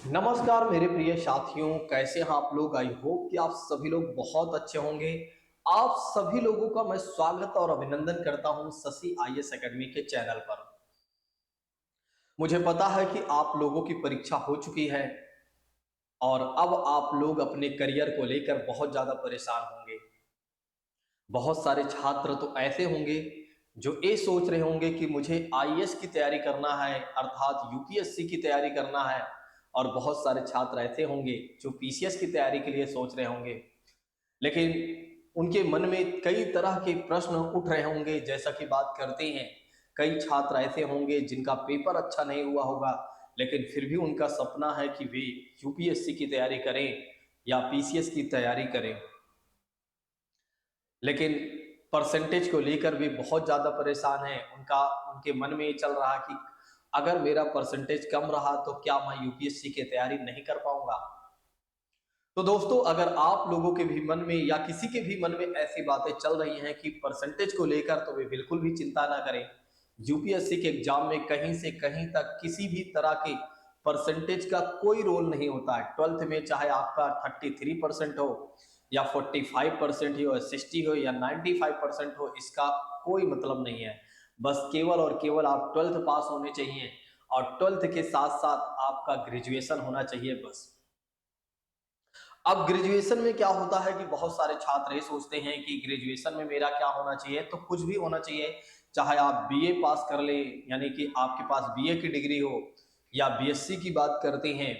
नमस्कार मेरे प्रिय साथियों, कैसे हैं आप लोग। आई होप कि आप सभी लोग बहुत अच्छे होंगे। आप सभी लोगों का मैं स्वागत और अभिनंदन करता हूं शशि आईएएस एकेडमी के चैनल पर। मुझे पता है कि आप लोगों की परीक्षा हो चुकी है और अब आप लोग अपने करियर को लेकर बहुत ज़्यादा परेशान होंगे। बहुत सारे छात्र तो ऐसे होंगे जो ये सोच रहे होंगे कि मुझे आईएएस की तैयारी करना है, अर्थात यूपीएससी की तैयारी करना है। और बहुत सारे छात्र ऐसे होंगे जो पीसीएस की तैयारी के लिए सोच रहे होंगे, लेकिन उनके मन में कई तरह के प्रश्न उठ रहे होंगे। जैसा कि बात करते हैं, कई छात्र ऐसे होंगे जिनका पेपर अच्छा नहीं हुआ होगा, लेकिन फिर भी उनका सपना है कि वे यूपीएससी की तैयारी करें या पीसीएस की तैयारी करें, लेकिन परसेंटेज को लेकर भी बहुत ज़्यादा परेशान है। उनके मन में ये चल रहा कि अगर मेरा परसेंटेज कम रहा तो क्या मैं यूपीएससी की तैयारी नहीं कर पाऊंगा। तो दोस्तों, अगर आप लोगों के भी मन में या किसी के भी मन में ऐसी बातें चल रही हैं कि परसेंटेज को लेकर, तो वे बिल्कुल भी चिंता ना करें। यूपीएससी के एग्जाम में कहीं से कहीं तक किसी भी तरह के परसेंटेज का कोई रोल नहीं होता है। 12th में चाहे आपका 33% हो या 45% ही हो, 60 हो या 95% हो, इसका कोई मतलब नहीं है। बस केवल और केवल आप 12th पास होने चाहिए और 12th के साथ साथ आपका ग्रेजुएशन होना चाहिए बस। अब ग्रेजुएशन में क्या होता है कि बहुत सारे छात्र ये सोचते हैं कि ग्रेजुएशन में मेरा क्या होना चाहिए, तो कुछ भी होना चाहिए। चाहे आप बीए पास कर ले, यानी कि आपके पास बीए की डिग्री हो, या बीएससी की बात करते हैं,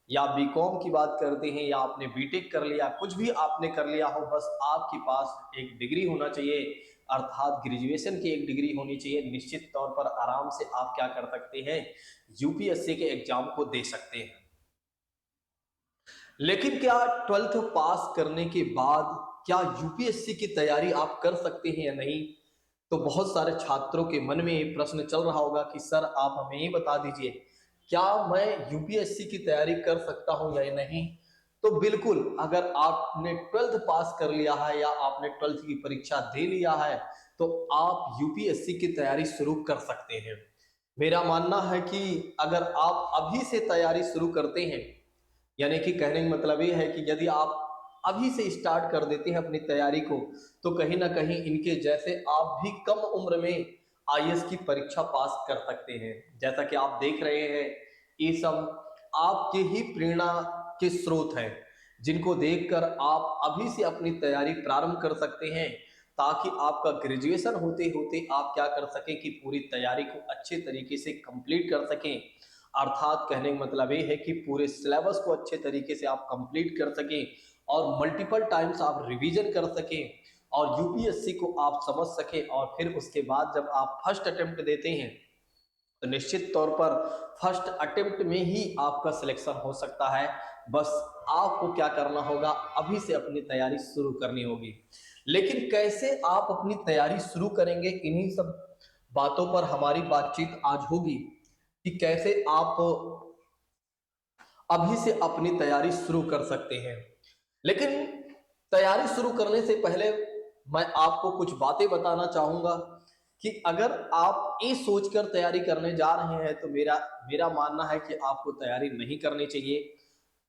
या बीकॉम की बात करते हैं, या आपने बीटेक कर लिया, कुछ भी आपने कर लिया हो, बस आपके पास एक डिग्री होना चाहिए, अर्थात ग्रेजुएशन की एक डिग्री होनी चाहिए। निश्चित तौर पर आराम से आप क्या कर सकते हैं, यूपीएससी के एग्जाम को दे सकते हैं। लेकिन क्या 12th पास करने के बाद क्या यूपीएससी की तैयारी आप कर सकते हैं या नहीं? तो बहुत सारे छात्रों के मन में ये प्रश्न चल रहा होगा कि सर आप हमें ही बता दीजिए, क्या मैं यूपीएससी की तैयारी कर सकता हूं या नहीं? तो बिल्कुल, अगर आपने 12th पास कर लिया है या आपने 12th की परीक्षा दे लिया है, तो आप यूपीएससी की तैयारी शुरू कर सकते हैं। मेरा मानना है कि अगर आप अभी से तैयारी शुरू करते हैं, यानी कि कहने का मतलब ये है कि यदि आप अभी से स्टार्ट कर देते हैं अपनी तैयारी को, तो कहीं ना कहीं इनके जैसे आप भी कम उम्र में आईएएस की परीक्षा पास कर सकते हैं। जैसा कि आप देख रहे हैं, ये सब आपके ही प्रेरणा के स्रोत हैं, जिनको देखकर आप अभी से अपनी तैयारी प्रारंभ कर सकते हैं, ताकि आपका ग्रेजुएशन होते होते आप क्या कर सकें कि पूरी तैयारी को अच्छे तरीके से कंप्लीट कर सकें। अर्थात कहने का मतलब ये है कि पूरे सिलेबस को अच्छे तरीके से आप कंप्लीट कर सकें और मल्टीपल टाइम्स आप रिवीजन कर सकें और यूपीएससी को आप समझ सकें, और फिर उसके बाद जब आप फर्स्ट अटेम्प्ट देते हैं, तो निश्चित तौर पर फर्स्ट अटेम्प्ट में ही आपका सिलेक्शन हो सकता है। बस आपको क्या करना होगा, अभी से अपनी तैयारी शुरू करनी होगी। लेकिन कैसे आप अपनी तैयारी शुरू करेंगे, इन्हीं सब बातों पर हमारी बातचीत आज होगी कि कैसे आप अभी से अपनी तैयारी शुरू कर सकते हैं। लेकिन तैयारी शुरू करने से पहले मैं आपको कुछ बातें बताना चाहूंगा कि अगर आप ये सोचकर तैयारी करने जा रहे हैं, तो मेरा मेरा मानना है कि आपको तैयारी नहीं करनी चाहिए।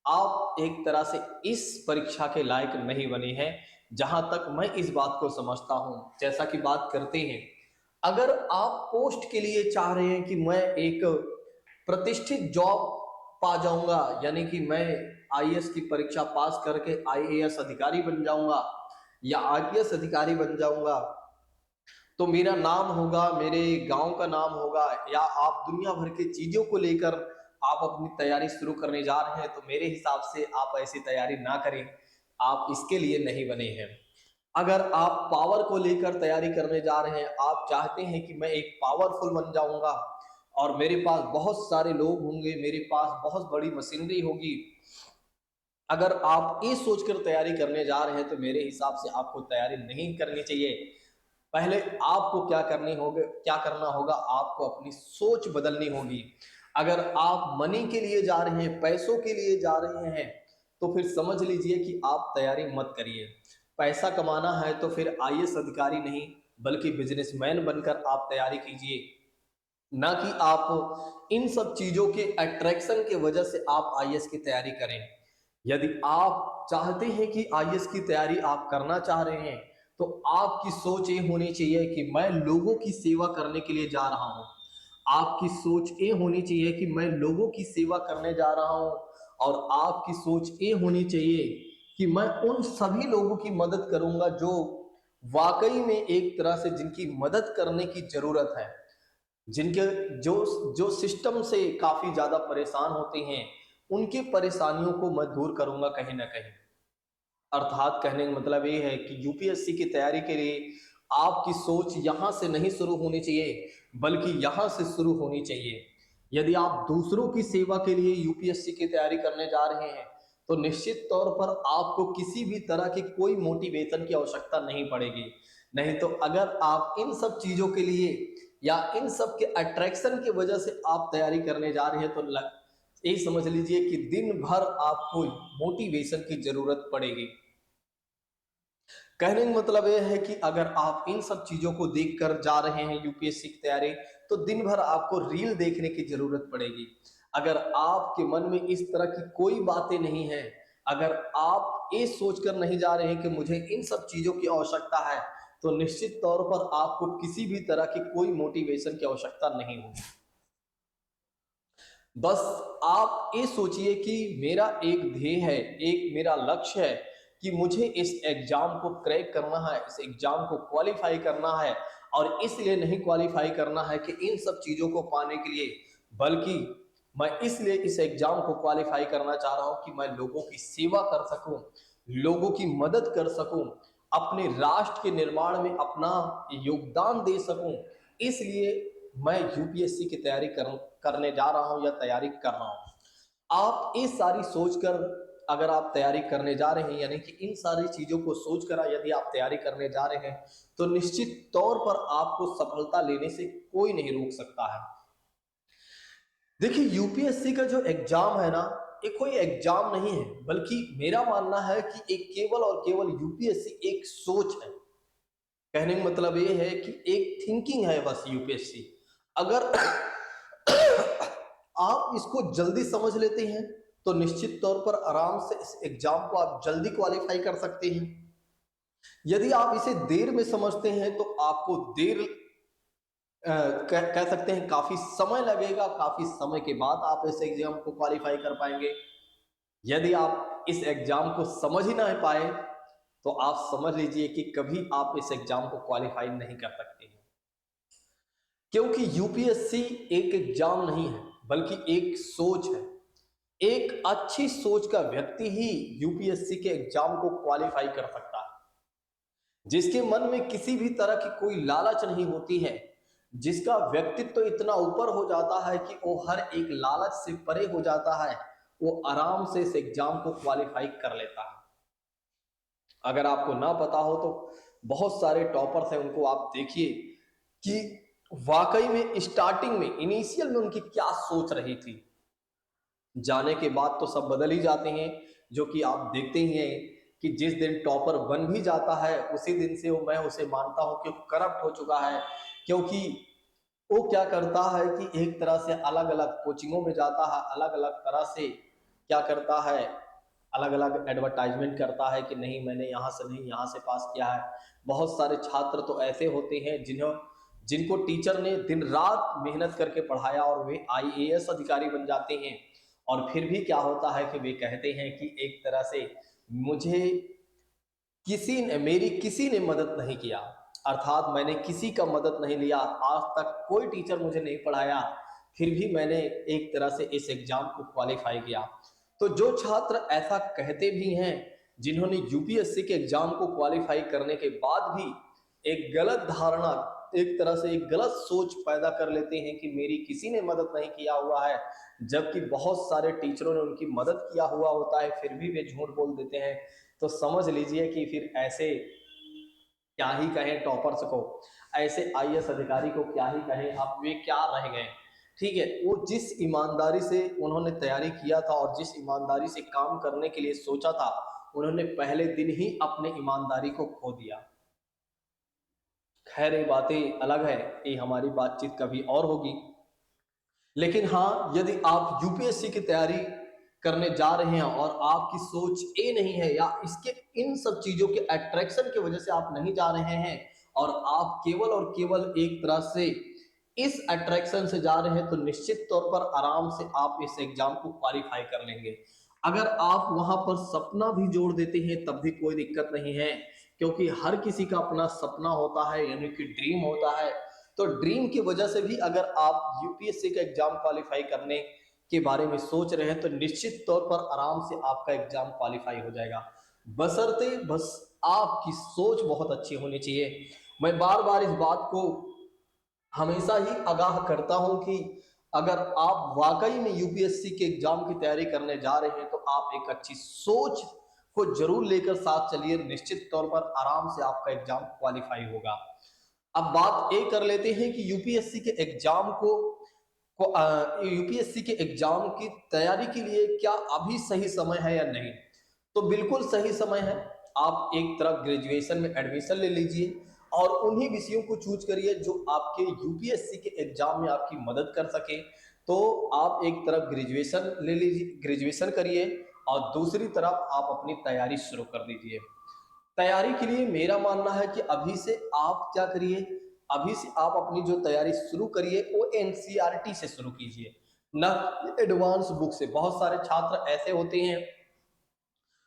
आप एक तरह से इस परीक्षा के लायक नहीं बने हैं, जहां तक मैं इस बात को समझता हूं। जैसा कि बात करते हैं, अगर आप पोस्ट के लिए चाह रहे हैं कि मैं एक प्रतिष्ठित जॉब पा जाऊंगा, यानी कि मैं आईएएस की परीक्षा पास करके आईएएस अधिकारी बन जाऊंगा या आईपीएस अधिकारी बन जाऊंगा, तो मेरा नाम होगा, मेरे गांव का नाम होगा, या आप दुनिया भर की चीजों को लेकर आप अपनी तैयारी शुरू करने जा रहे हैं, तो मेरे हिसाब से आप ऐसी तैयारी ना करें। आप इसके लिए नहीं बने हैं। अगर आप पावर को लेकर तैयारी करने जा रहे हैं, आप चाहते हैं कि मैं एक पावरफुल बन जाऊंगा और मेरे पास बहुत सारे लोग होंगे, मेरे पास बहुत बड़ी मशीनरी होगी, अगर आप ये सोचकर तैयारी करने जा रहे हैं, तो मेरे हिसाब से आपको तैयारी नहीं करनी चाहिए। पहले आपको क्या करना होगा, आपको अपनी सोच बदलनी होगी। अगर आप मनी के लिए जा रहे हैं, पैसों के लिए जा रहे हैं, तो फिर समझ लीजिए कि आप तैयारी मत करिए। पैसा कमाना है तो फिर आईएएस अधिकारी नहीं, बल्कि बिजनेसमैन बनकर आप तैयारी कीजिए। ना कि आप इन सब चीजों के अट्रैक्शन की वजह से आप आईएएस की तैयारी करें। यदि आप चाहते हैं कि आईएएस की तैयारी आप करना चाह रहे हैं, तो आपकी सोच ये होनी चाहिए कि मैं लोगों की सेवा करने के लिए जा रहा हूं। आपकी सोच ये होनी चाहिए कि मैं लोगों की सेवा करने जा रहा हूं, और आपकी सोच ये होनी चाहिए कि मैं उन सभी लोगों की मदद करूंगा जो वाकई में एक तरह से जिनकी मदद करने की जरूरत है, जिनके जो जो सिस्टम से काफी ज्यादा परेशान होते हैं, उनकी परेशानियों को मैं दूर करूंगा कहीं ना कहीं। अर्थात कहने का मतलब ये है कि यूपीएससी की तैयारी के लिए आपकी सोच यहां से नहीं शुरू होनी चाहिए, बल्कि यहां से शुरू होनी चाहिए। यदि आप दूसरों की सेवा के लिए यूपीएससी की तैयारी करने जा रहे हैं, तो निश्चित तौर पर आपको किसी भी तरह की कोई मोटिवेशन की आवश्यकता नहीं पड़ेगी। नहीं तो अगर आप इन सब चीजों के लिए या इन सब के अट्रैक्शन की वजह से आप तैयारी करने जा रहे हैं, तो यही समझ लीजिए कि दिन भर आपको मोटिवेशन की जरूरत पड़ेगी। कहने का मतलब यह है कि अगर आप इन सब चीजों को देखकर जा रहे हैं यूपीएससी की तैयारी, तो दिन भर आपको रील देखने की जरूरत पड़ेगी। अगर आपके मन में इस तरह की कोई बातें नहीं है, अगर आप ये सोचकर नहीं जा रहे हैं कि मुझे इन सब चीजों की आवश्यकता है, तो निश्चित तौर पर आपको किसी भी तरह की कोई मोटिवेशन की आवश्यकता नहीं होगी। बस आप ये सोचिए कि मेरा एक ध्येय है, एक मेरा लक्ष्य है कि मुझे इस एग्जाम को क्रैक करना है, इस एग्जाम को क्वालिफाई करना है। और इसलिए नहीं क्वालिफाई करना है कि इन सब चीजों को पाने के लिए, बल्कि मैं इसलिए इस एग्जाम को क्वालिफाई करना चाह रहा हूं कि मैं लोगों की सेवा कर सकूं, लोगों की मदद कर सकूं, अपने राष्ट्र के निर्माण में अपना योगदान दे सकूं। इसलिए मैं यूपीएससी की तैयारी करने जा रहा हूं या तैयारी कर रहा हूं। आप इस सारी सोचकर अगर आप तैयारी करने जा रहे हैं, यानी कि इन सारी चीजों को सोचकर यदि आप तैयारी करने जा रहे हैं, तो निश्चित तौर पर आपको सफलता लेने से कोई नहीं रोक सकता है। देखिए, यूपीएससी का जो एग्जाम है ना, ये कोई एग्जाम नहीं है, बल्कि मेरा मानना है कि एक केवल और केवल यूपीएससी एक सोच है। कहने का मतलब ये है कि एक थिंकिंग है बस यूपीएससी। अगर आप इसको जल्दी समझ लेते हैं, तो निश्चित तौर पर आराम से इस एग्जाम को आप जल्दी क्वालिफाई कर सकते हैं। यदि आप इसे देर में समझते हैं, तो आपको देर कह सकते हैं काफी समय लगेगा, काफी समय के बाद आप इस एग्जाम को क्वालिफाई कर पाएंगे। यदि आप इस एग्जाम को समझ ही ना पाए, तो आप समझ लीजिए कि कभी आप इस एग्जाम को क्वालिफाई नहीं कर सकते हैं। क्योंकि यूपीएससी एक एग्जाम नहीं है, बल्कि एक सोच है। एक अच्छी सोच का व्यक्ति ही यूपीएससी के एग्जाम को क्वालिफाई कर सकता है, जिसके मन में किसी भी तरह की कोई लालच नहीं होती है, जिसका व्यक्तित्व तो इतना ऊपर हो जाता है कि वो हर एक लालच से परे हो जाता है, वो आराम से इस एग्जाम को क्वालिफाई कर लेता है। अगर आपको ना पता हो, तो बहुत सारे टॉपर्स हैं, उनको आप देखिए कि वाकई में स्टार्टिंग में, इनिशियल में उनकी क्या सोच रही थी। जाने के बाद तो सब बदल ही जाते हैं, जो कि आप देखते ही हैं कि जिस दिन टॉपर बन भी जाता है, उसी दिन से मैं उसे मानता हूं कि करप्ट हो चुका है। क्योंकि वो क्या करता है कि एक तरह से अलग अलग कोचिंगों में जाता है, अलग अलग तरह से क्या करता है, अलग अलग एडवर्टाइजमेंट करता है कि नहीं, मैंने यहाँ से नहीं, यहाँ से पास किया है। बहुत सारे छात्र तो ऐसे होते हैं जिनको टीचर ने दिन रात मेहनत करके पढ़ाया और वे आईएएस अधिकारी बन जाते हैं, और फिर भी क्या होता है कि वे कहते हैं कि एक तरह से मुझे मेरी किसी ने मदद नहीं किया, अर्थात मैंने किसी का मदद नहीं लिया, आज तक कोई टीचर मुझे नहीं पढ़ाया, फिर भी मैंने एक तरह से इस एग्जाम को क्वालिफाई किया। तो जो छात्र ऐसा कहते भी हैं, जिन्होंने यूपीएससी के एग्जाम को क्वालिफाई करने के बाद भी एक गलत धारणा, एक तरह से एक गलत सोच पैदा कर लेते हैं कि मेरी किसी ने मदद नहीं किया हुआ है, जबकि बहुत सारे टीचरों ने उनकी मदद किया हुआ होता है, फिर भी वे झूठ बोल देते हैं। तो समझ लीजिए कि फिर ऐसे क्या ही कहें टॉपर्स को, ऐसे आईएएस अधिकारी को क्या ही कहें, अब वे क्या रह गए। ठीक है, वो जिस ईमानदारी से उन्होंने तैयारी किया था और जिस ईमानदारी से काम करने के लिए सोचा था, उन्होंने पहले दिन ही अपने ईमानदारी को खो दिया। खैर, ये बातें अलग है, ये हमारी बातचीत कभी और होगी। लेकिन हाँ, यदि आप यूपीएससी की तैयारी करने जा रहे हैं और आपकी सोच ए नहीं है या इसके इन सब चीजों के अट्रैक्शन की वजह से आप नहीं जा रहे हैं और आप केवल और केवल एक तरह से इस अट्रैक्शन से जा रहे हैं, तो निश्चित तौर पर आराम से आप इस एग्जाम को क्वालिफाई कर लेंगे। अगर आप वहां पर सपना भी जोड़ देते हैं तब भी कोई दिक्कत नहीं है, क्योंकि हर किसी का अपना सपना होता है, यानी कि ड्रीम होता है। तो ड्रीम की वजह से भी अगर आप यूपीएससी का एग्जाम क्वालिफाई करने के बारे में सोच रहे हैं तो निश्चित तौर पर आराम से आपका एग्जाम क्वालिफाई हो जाएगा, बशर्ते बस आपकी सोच बहुत अच्छी होनी चाहिए। मैं बार बार इस बात को हमेशा ही आगाह करता हूं कि अगर आप वाकई में यूपीएससी के एग्जाम की तैयारी करने जा रहे हैं तो आप एक अच्छी सोच को जरूर लेकर साथ चलिए, निश्चित तौर पर आराम से आपका एग्जाम क्वालिफाई होगा। अब बात ये कर लेते हैं कि यूपीएससी के एग्जाम को यूपीएससी के एग्जाम की तैयारी के लिए क्या अभी सही समय है या नहीं। तो बिल्कुल सही समय है। आप एक तरफ ग्रेजुएशन में एडमिशन ले लीजिए और उन्हीं विषयों को चूज करिए जो आपके यूपीएससी के एग्जाम में आपकी मदद कर सके। तो आप एक तरफ ग्रेजुएशन ले लीजिए, ग्रेजुएशन करिए और दूसरी तरफ आप अपनी तैयारी शुरू कर दीजिए। तैयारी के लिए मेरा मानना है कि अभी से आप क्या करिए, अभी से आप अपनी जो तैयारी शुरू करिए वो एनसीईआरटी से शुरू कीजिए, ना एडवांस बुक से। बहुत सारे छात्र ऐसे होते हैं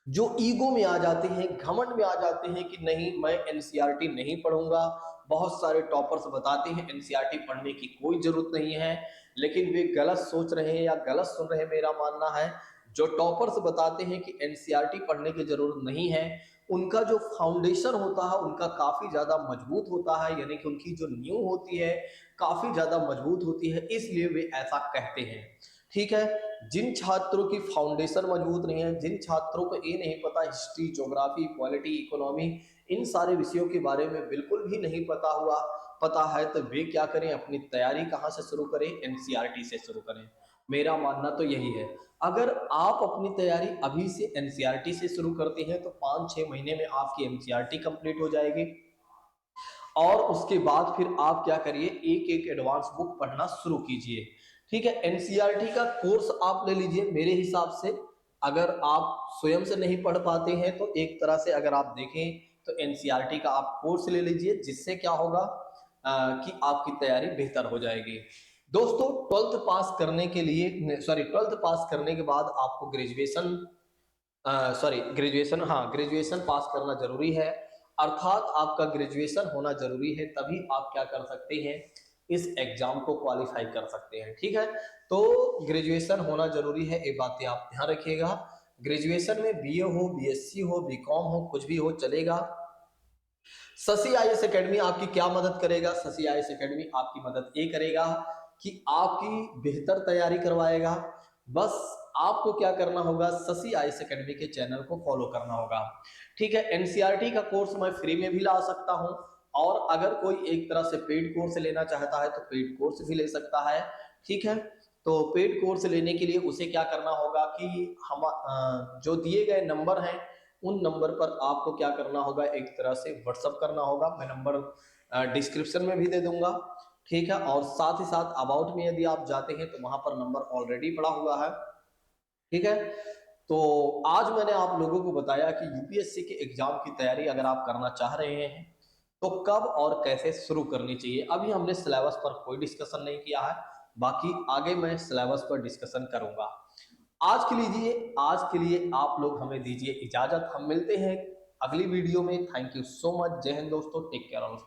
जो ईगो में आ जाते हैं, घमंड में आ जाते हैं कि नहीं मैं एनसीईआरटी नहीं पढ़ूंगा। बहुत सारे टॉपर्स बताते हैं एनसीईआरटी पढ़ने की कोई जरूरत नहीं है, लेकिन वे गलत सोच रहे हैं या गलत सुन रहे हैं। मेरा मानना है जो टॉपर्स बताते हैं कि एनसीईआरटी पढ़ने की जरूरत नहीं है, उनका जो फाउंडेशन होता है उनका काफी ज्यादा मजबूत होता है, यानी कि उनकी जो नींव होती है काफी ज्यादा मजबूत होती है, इसलिए वे ऐसा कहते हैं। ठीक है, जिन छात्रों की फाउंडेशन मजबूत नहीं है, जिन छात्रों को ये नहीं पता हिस्ट्री, ज्योग्राफी, पॉलिटी, इकोनॉमी, इन सारे विषयों के बारे में बिल्कुल भी नहीं पता है, तो वे क्या करें, अपनी तैयारी कहाँ से शुरू करें, एनसीईआरटी से शुरू करें। मेरा मानना तो यही है। अगर आप अपनी तैयारी अभी से एनसीईआरटी से शुरू करते हैं तो 5-6 महीने में आपकी एनसीईआरटी कंप्लीट हो जाएगी और उसके बाद फिर आप क्या करिए, एक एक एडवांस बुक पढ़ना शुरू कीजिए। ठीक है, एनसीईआरटी का कोर्स आप ले लीजिए। मेरे हिसाब से अगर आप स्वयं से नहीं पढ़ पाते हैं तो एक तरह से अगर आप देखें तो एनसीईआरटी का आप कोर्स ले लीजिए, जिससे क्या होगा कि आपकी तैयारी बेहतर हो जाएगी। दोस्तों, 12th पास करने के लिए, सॉरी 12th पास करने के बाद आपको ग्रेजुएशन पास करना जरूरी है, अर्थात आपका ग्रेजुएशन होना जरूरी है, तभी आप क्या कर सकते हैं, इस एग्जाम को क्वालिफाई कर सकते हैं। ठीक है, तो ग्रेजुएशन होना जरूरी है, ये बातें आप ध्यान रखिएगा। ग्रेजुएशन में बीए हो, बीएससी हो, बीकॉम हो, कुछ भी हो चलेगा। शशि आईएएस एकेडमी आपकी क्या मदद करेगा, शशि आईएएस एकेडमी आपकी मदद ये करेगा कि आपकी बेहतर तैयारी करवाएगा। बस आपको क्या करना होगा, शशि आईएएस एकेडमी के चैनल को फॉलो करना होगा। ठीक है, एनसीईआरटी का कोर्स मैं फ्री में भी ला सकता हूं और अगर कोई एक तरह से पेड कोर्स लेना चाहता है तो पेड कोर्स भी ले सकता है। ठीक है, तो पेड कोर्स लेने के लिए उसे क्या करना होगा कि हम जो दिए गए नंबर हैं उन नंबर पर आपको क्या करना होगा, एक तरह से व्हाट्सअप करना होगा। मैं नंबर डिस्क्रिप्शन में भी दे दूंगा। ठीक है, और साथ ही साथ अबाउट में यदि आप जाते हैं तो वहां पर नंबर ऑलरेडी पड़ा हुआ है। ठीक है, तो आज मैंने आप लोगों को बताया कि यूपीएससी के एग्जाम की तैयारी अगर आप करना चाह रहे हैं तो कब और कैसे शुरू करनी चाहिए। अभी हमने सिलेबस पर कोई डिस्कशन नहीं किया है, बाकी आगे मैं सिलेबस पर डिस्कशन करूंगा। आज के लिए आप लोग हमें दीजिए इजाजत। हम मिलते हैं अगली वीडियो में। Thank you so much. जय हिंद दोस्तों, टेक केयर ऑल।